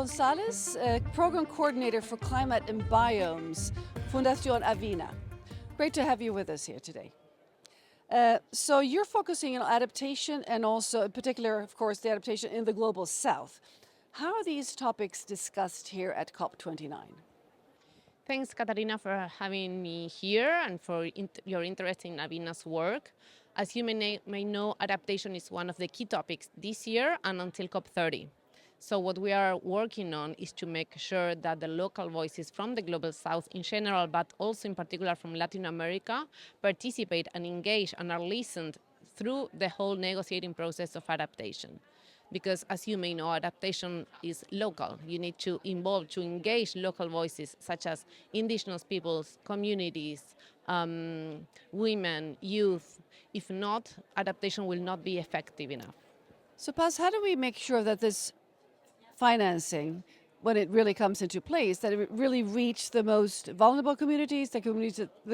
Gonzales, Program Coordinator for Climate and Biomes, Fundación Avina. Great to have you with us here today. So you're focusing on adaptation and also in particular, of course, the adaptation in the Global South. How are these topics discussed here at COP29? Thanks, Katarina, for having me here and for your interest in Avina's work. As you may know, adaptation is one of the key topics this year and until COP30. So what we are working on is to make sure that the local voices from the Global South in general, but also in particular from Latin America, participate and engage and are listened through the whole negotiating process of adaptation. Because as you may know, adaptation is local. You need to engage local voices such as indigenous peoples, communities, women, youth. If not, adaptation will not be effective enough. So Paz, how do we make sure that this financing, when it really comes into place, that it really reach the most vulnerable communities, the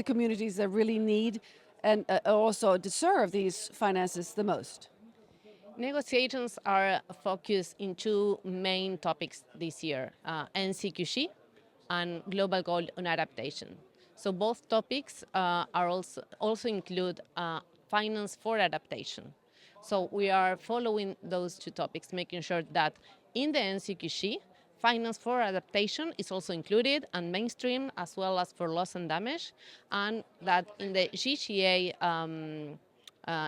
communities that really need and also deserve these finances the most? Negotiations are focused in two main topics this year, NCQC and Global Goal on Adaptation. So both topics are also include finance for adaptation. So we are following those two topics, making sure that in the NCQC, finance for adaptation is also included and mainstream as well as for loss and damage, and that in the GCA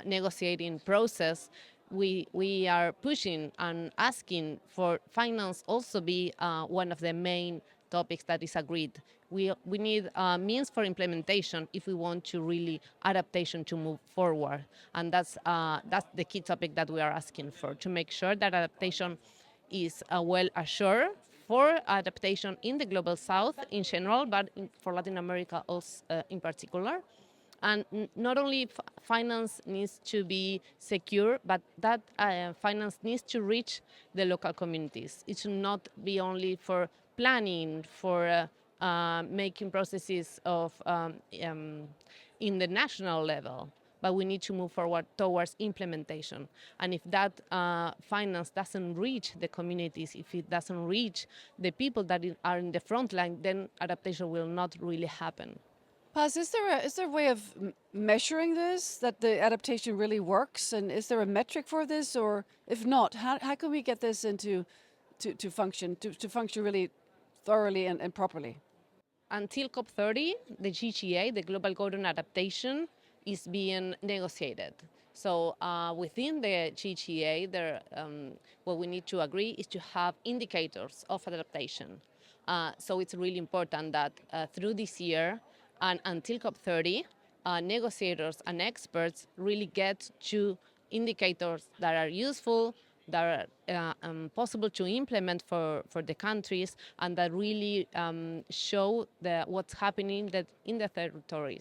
negotiating process, we are pushing and asking for finance also be one of the main topics that is agreed. We need means for implementation if we want to really adaptation to move forward, and that's the key topic that we are asking for, to make sure that adaptation is well assured for adaptation in the Global South in general, but for Latin America also in particular. And not only finance needs to be secure, but that finance needs to reach the local communities. It should not be only for planning, for making processes of in the national level, but we need to move forward towards implementation. And if that finance doesn't reach the communities, if it doesn't reach the people that are in the front line, then adaptation will not really happen. Paz, is there a way of measuring this, that the adaptation really works? And is there a metric for this? Or if not, how can we get this into to function really thoroughly and properly? Until COP30, the GCA, the Global Goal on Adaptation, is being negotiated. So within the GCA, what we need to agree is to have indicators of adaptation. So it's really important that through this year, and until COP30, negotiators and experts really get to indicators that are useful, that are possible to implement for the countries, and that really show what's happening in the territory.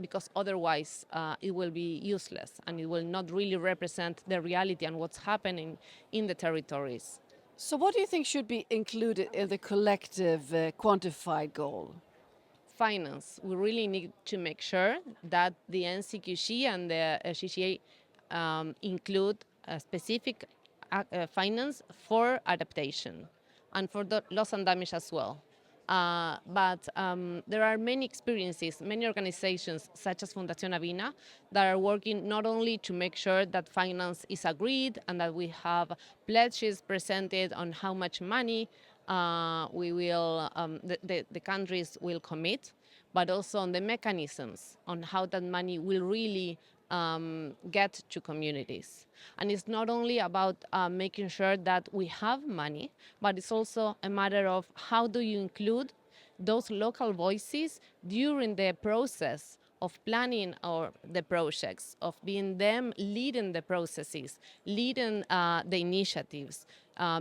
Because otherwise it will be useless and it will not really represent the reality and what's happening in the territories. So what do you think should be included in the collective quantified goal? Finance. We really need to make sure that the NCQC and the GCA include a specific finance for adaptation and for the loss and damage as well. But there are many experiences, many organizations such as Fundación Avina that are working not only to make sure that finance is agreed and that we have pledges presented on how much money the countries will commit, but also on the mechanisms on how that money will really get to communities. And it's not only about making sure that we have money, but it's also a matter of how do you include those local voices during the process of planning the projects, of being them leading the processes, leading the initiatives.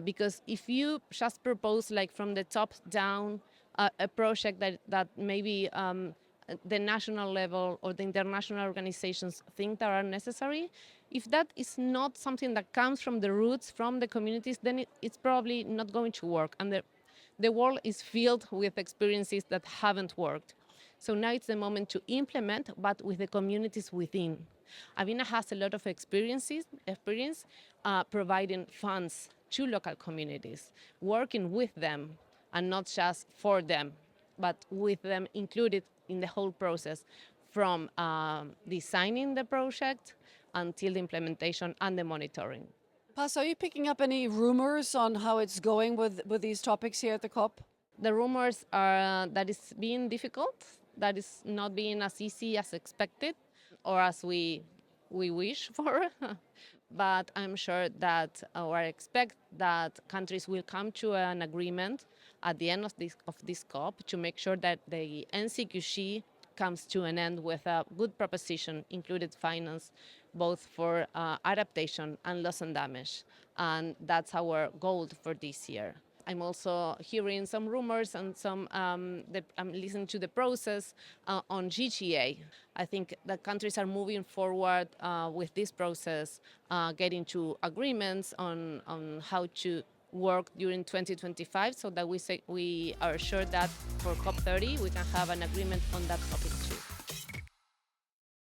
Because if you just propose like from the top down a project that maybe the national level or the international organizations think that are necessary, if that is not something that comes from the roots, from the communities, then it's probably not going to work. And the world is filled with experiences that haven't worked. So now it's the moment to implement, but with the communities within. Avina has a lot of experience providing funds to local communities, working with them and not just for them, but with them included in the whole process from designing the project until the implementation and the monitoring. Paz, are you picking up any rumors on how it's going with these topics here at the COP? The rumors are that it's being difficult, that it's not being as easy as expected or as we wish for. But I'm sure that, or I expect that countries will come to an agreement at the end of this COP to make sure that the NCQC comes to an end with a good proposition, included finance, both for adaptation and loss and damage. And that's our goal for this year. I'm also hearing some rumors and I'm listening to the process on GTA. I think that countries are moving forward with this process, getting to agreements on how to work during 2025, so that we are sure that for COP30 we can have an agreement on that topic too.